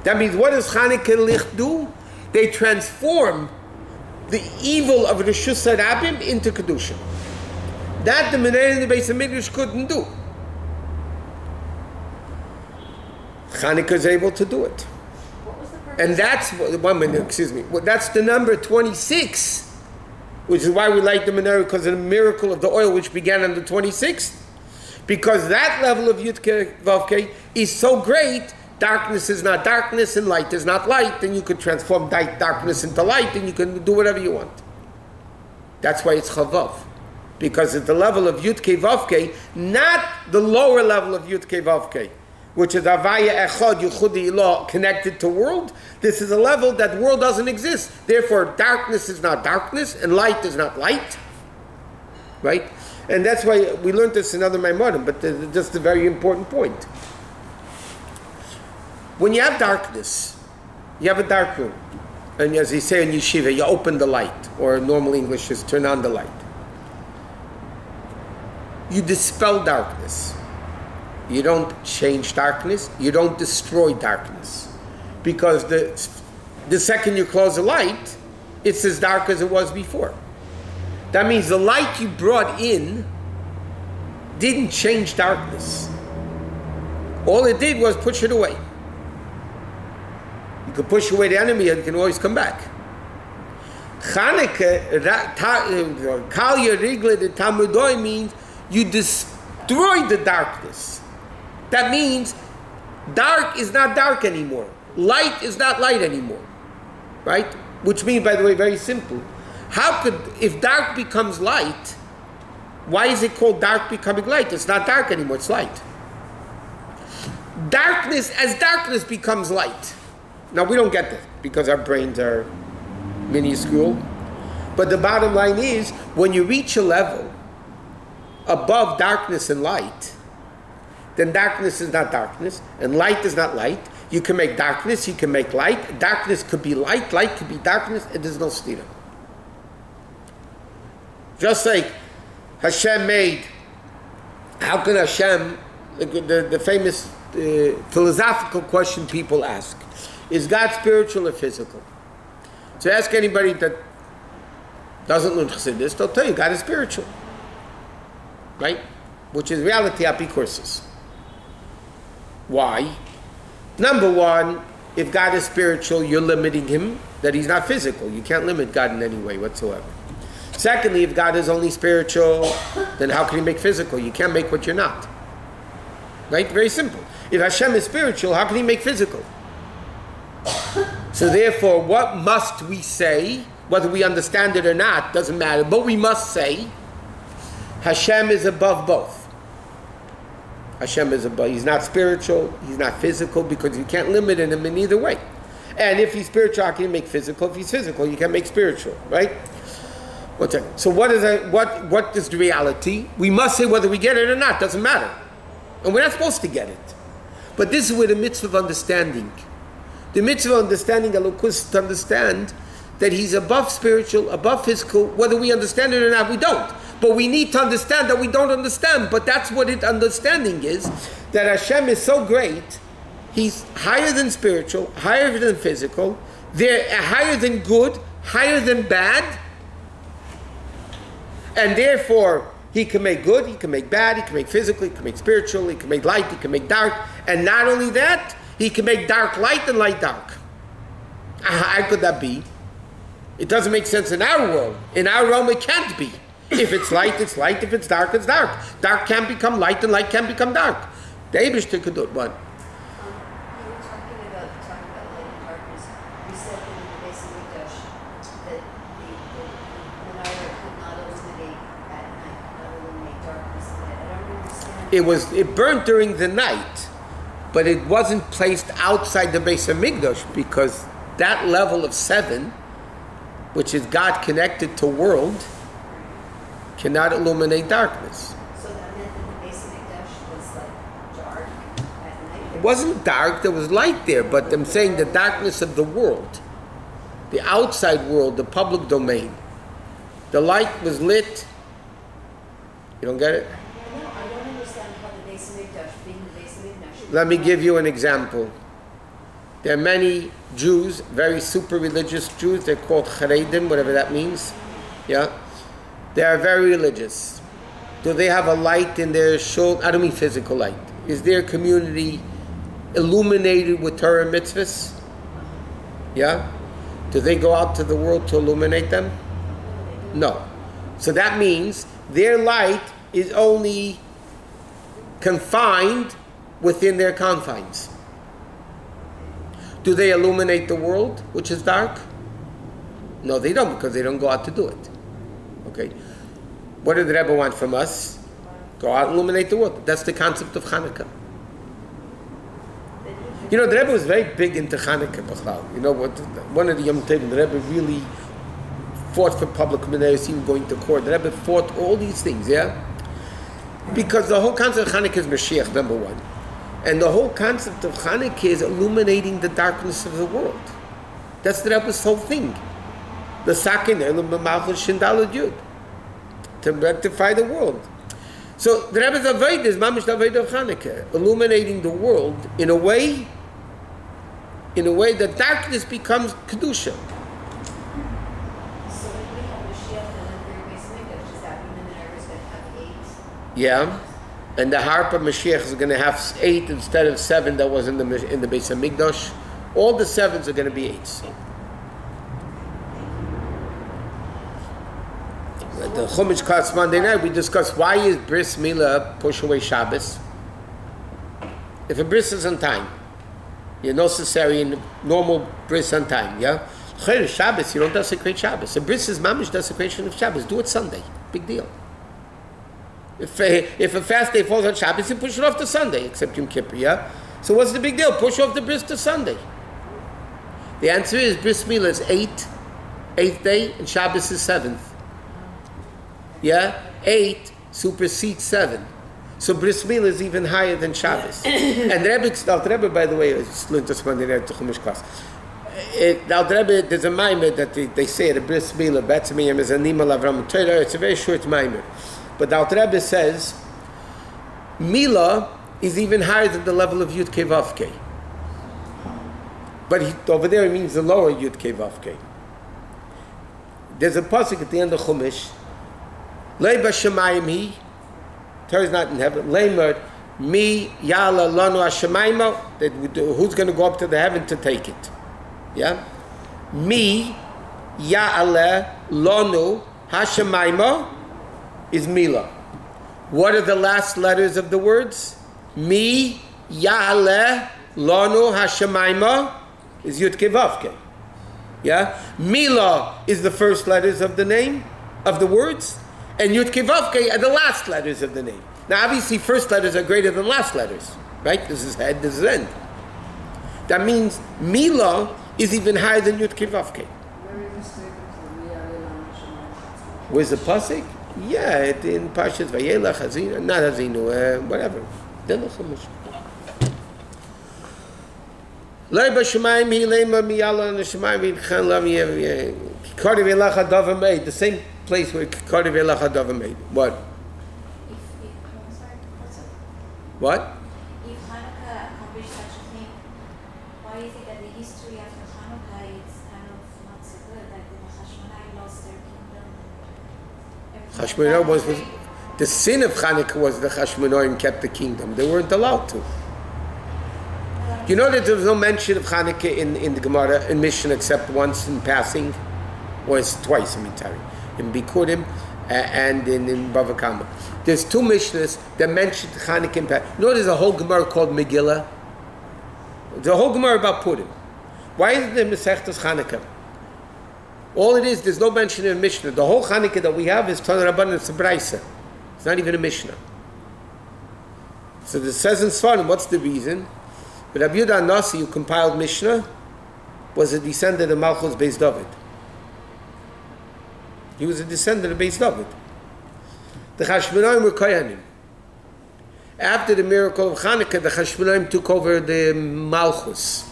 That means what does Chanukah Licht do? They transform the evil of Reshus HaRabim into Kedusha. That the menorah in the Beis Hamikdash couldn't do. Chanukah is able to do it. What was the purpose? And that's, 1 minute, excuse me, that's the number 26, which is why we light the menorah, because of the miracle of the oil which began on the 26th. Because that level of Yudke Vavke is so great, darkness is not darkness and light is not light, and you could transform darkness into light, and you can do whatever you want. That's why it's Chavav. Because at the level of Yudke Vavke, not the lower level of Yudke Vavke, which is Avaya Echad Yuchudi Ilah, connected to world. This is a level that world doesn't exist. Therefore, darkness is not darkness, and light is not light. Right? And that's why we learned this in other Maamarim, but just a very important point. When you have darkness, you have a dark room, and as they say in yeshiva, you open the light, or normal English is turn on the light. You dispel darkness. You don't change darkness. You don't destroy darkness, because the second you close the light, it's as dark as it was before. That means the light you brought in didn't change darkness. All it did was push it away. You can push away the enemy and it can always come back. Chanukah, Kalya Rigla, the Talmudoi means you destroy the darkness. That means dark is not dark anymore. light is not light anymore, right? Which means, by the way, very simple. How could, if dark becomes light, why is it called dark becoming light? It's not dark anymore, it's light. Darkness, as darkness becomes light. Now, we don't get that because our brains are minuscule. But the bottom line is, when you reach a level above darkness and light, then darkness is not darkness, and light is not light. You can make darkness, you can make light. Darkness could be light could be darkness, and there's no stira. Just like Hashem made, how can Hashem, the famous philosophical question people ask, is God spiritual or physical? So ask anybody that doesn't learn Chassidus, they'll tell you God is spiritual. Right? Which is reality api courses. Why? Number one, if God is spiritual, you're limiting him, that he's not physical. You can't limit God in any way whatsoever. Secondly, if God is only spiritual, then how can he make physical? You can't make what you're not. Right? Very simple. If Hashem is spiritual, how can he make physical? So therefore, what must we say? Whether we understand it or not, doesn't matter. But we must say, Hashem is above both. Hashem is above. He's not spiritual, he's not physical, because you can't limit him in either way. And if he's spiritual, how can you make physical? If he's physical, you can make spiritual, right? So what is the reality? We must say whether we get it or not, doesn't matter. And we're not supposed to get it. But this is where the mitzvah of understanding. The mitzvah of understanding Elokus, to understand that he's above spiritual, above physical. Whether we understand it or not, we don't. But we need to understand that we don't understand. But that's what understanding is. That Hashem is so great. He's higher than spiritual, higher than physical. They're higher than good, higher than bad. And therefore, he can make good, he can make bad, he can make physical, he can make spiritual, he can make light, he can make dark. And not only that, he can make dark light and light dark. How could that be? It doesn't make sense in our world. In our realm, it can't be. If it's light, it's light. If it's dark, it's dark. Dark can become light and light can become dark. The Eibishter could do it, but... You were talking about light and darkness. You said that in the base of Mikdash that the menorah could not illuminate at night, not illuminate darkness at night. I don't understand. It burned during the night, but it wasn't placed outside the base of Mikdash, because that level of 7, which is God connected to world, cannot illuminate darkness. So that meant that the base of Mikdash was like dark at night? It wasn't dark, there was light there, but I'm saying the darkness of the world, the outside world, the public domain. The light was lit. You don't get it? No, I don't understand how the base of Mikdash, being the base of Mikdash... Let me give you an example. There are many Jews, very super religious Jews, they're called Charedim, whatever that means. Yeah? They are very religious. Do they have a light in their shul? I don't mean physical light. Is their community illuminated with Torah mitzvahs? Yeah? Do they go out to the world to illuminate them? No. So that means their light is only confined within their confines. Do they illuminate the world, which is dark? No, they don't, because they don't go out to do it. Okay. What did the Rebbe want from us? Go out and illuminate the world. That's the concept of Chanukah. You know, the Rebbe was very big into Chanukah. You know what? One of the Yom Tov, the Rebbe really fought for public menorahs, even going to court. The Rebbe fought all these things, yeah? Because the whole concept of Chanukah is Mashiach, number one. And the whole concept of Chanukah is illuminating the darkness of the world. That's the Rebbe's whole thing. The Sakin Malchus Shindalad Yud, to rectify the world. So the Rebbe's Avodah is Mamish the Avodah of Chanukah, illuminating the world in a way that darkness becomes Kedusha. So if we have Mashiach and then the base of Mikdash, does that mean the menorah is going to have 8? Yeah. And the harp of Mashiach is going to have 8 instead of 7 that was in the base of Mikdash. All the 7s are going to be 8s. The Chumash class Monday night, we discussed why is Bris Milah push away Shabbos? If a bris is on time, You're no cesarean, normal bris on time, yeah? Shabbos, you don't desecrate Shabbos. A bris is mamish desecration of Shabbos. Do it Sunday. Big deal. If a fast day falls on Shabbos, you push it off to Sunday, except Yom Kippur, yeah? So what's the big deal? Push off the bris to Sunday. The answer is bris milah is 8th day, and Shabbos is 7th. Yeah? 8 supersedes 7. So bris milah is even higher than Shabbos. And Rebbe, by the way, it's learned this Monday night to Chumash class. Rebbe, there's a Maamar that they say at a bris milah, Betzimiyam is a Nima Lavram Torah. It's a very short Maamar. But the Rebbe says, milah is even higher than the level of Yud Kei Vav Kei. But over there it means the lower Yud Kei Vav Kei. There's a pasuk at the end of Chumash, Lei b'shamayim hi, Torah is not in heaven, Leimer, mi yala lanu hashamayim, who's going to go up to the heaven to take it? Yeah? Mi ya'ale lanu hashamayim is milah. What are the last letters of the words? Mi ya'ale lanu hashamayim is Yud Kei Vav Kei. Yeah? Milah is the first letters of the name, of the words, and Yud Kei Vav Kei are the last letters of the name. Now obviously first letters are greater than last letters, right? This is head, this is end. That means milah is even higher than Yud Kei Vav Kei. Where's the pasuk? Yeah, in Parshas Vayelach, Hazinu, not Hazinu, whatever. The same place where Kari Velach Hadavar made. What? What? If Chanukah accomplished such a thing, why is it that the history after Chanukah is kind of not so good? Like the Hashmonaim lost their kingdom. Hashmonaim was the sin of Chanukah was the Hashmonaim kept the kingdom. They weren't allowed to. You know that there was no mention of Chanukah in the Gemara, in Mishnah, except once in passing, or twice, in Bikurim and in Bava Kama. There's 2 Mishnahs that mention Chanukah in passing. You know there's a whole Gemara called Megillah? There's a whole Gemara about Purim. Why isn't there Masechtas Chanukah? All it is, there's no mention in Mishnah. The whole Chanukah that we have is Tanur Rabban, it's a Braisa. It's not even a Mishnah. So it says in Sfarim, what's the reason? But Rabbi Yehuda Nasi, who compiled Mishnah, was a descendant of Malchus Beis David. He was a descendant of Beis David. The Hashmonaim were Kohanim. After the miracle of Chanukah, the Hashmonaim took over the Malchus.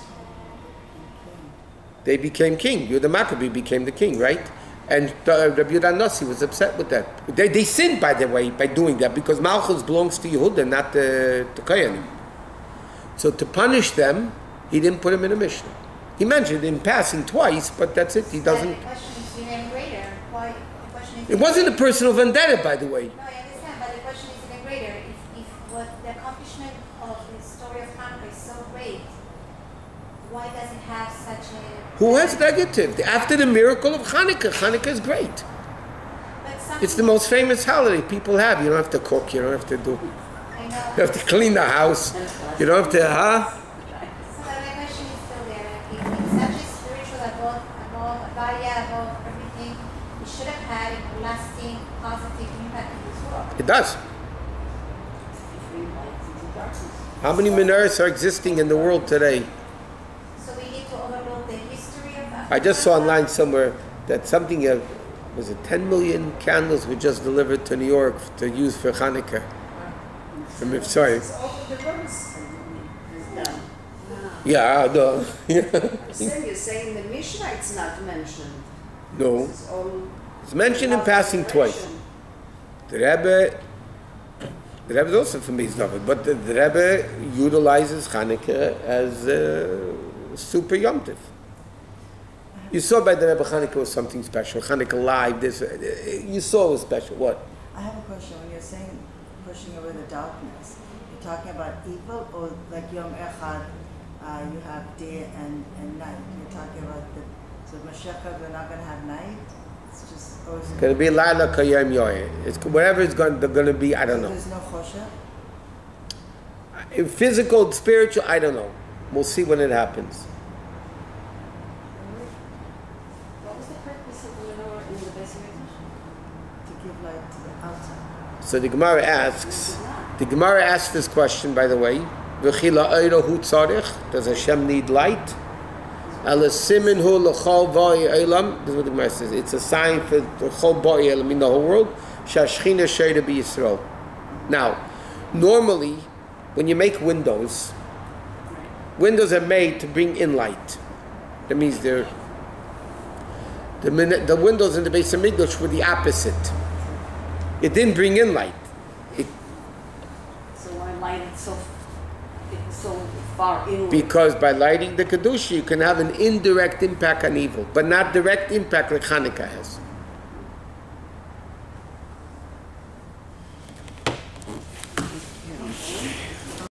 They became king. Yehuda Maccabee became the king, right? And Rabbi Yehuda Nasi was upset with that. They sinned, by the way, by doing that, because Malchus belongs to Yehuda, not to Kohanim. So to punish them, he didn't put him in a Mishnah. He mentioned it in passing twice, but that's it. He doesn't. The question is even greater. Why? The question is. It wasn't a personal vendetta, by the way. No, I understand, but the question is even greater. If what the accomplishment of the story of Chanukah is so great, why does it have such a? Who has negative? After the miracle of Chanukah, Chanukah is great. It's the most famous holiday people have. You don't have to cook. You don't have to do. You have to clean the house. You don't have to, So my question is still there. It's such a spiritual above everything, it should have had a lasting positive impact in this world. It does. How many menorahs are existing in the world today? So we need to overlook the history of that. I just saw online somewhere that something, was it 10 million candles were just delivered to New York to use for Hanukkah. Sorry. Yeah, no. You're saying the Mishnah it's not mentioned. No. It's mentioned in passing twice. The Rebbe is also from Beis David, but the Rebbe utilizes Chanukah as super Yom Tov. You saw by the Rebbe Chanukah was something special. Chanukah live, this, you saw it was special. What? I have a question. When you're saying pushing away the darkness, you're talking about evil, or like Yom Echad, you have day and night. You're talking about so Mashiach, we're not going to have night. It's just it's going to be Laila Kayem Yoeh. It's whatever it's going to be. I don't know. There's no chosha. Physical, spiritual, I don't know. We'll see when it happens. What was the purpose of the menorah in the Beis Hamikdash? To give light to the outside. So the Gemara asks this question, by the way. V'chila eiro hu tzarich. Does Hashem need light? Ala simin hu l'chol b'ay elam. This is what the Gemara says. It's a sign for the chol b'ay elam in the whole world. Shashchina sheira b'Yisrael. Now, normally, when you make windows, windows are made to bring in light. That means the windows in the Beis Hamikdash were the opposite. It didn't bring in light. So why light it so far inward? Because by lighting the Kedusha, you can have an indirect impact on evil, but not direct impact like Chanukah has.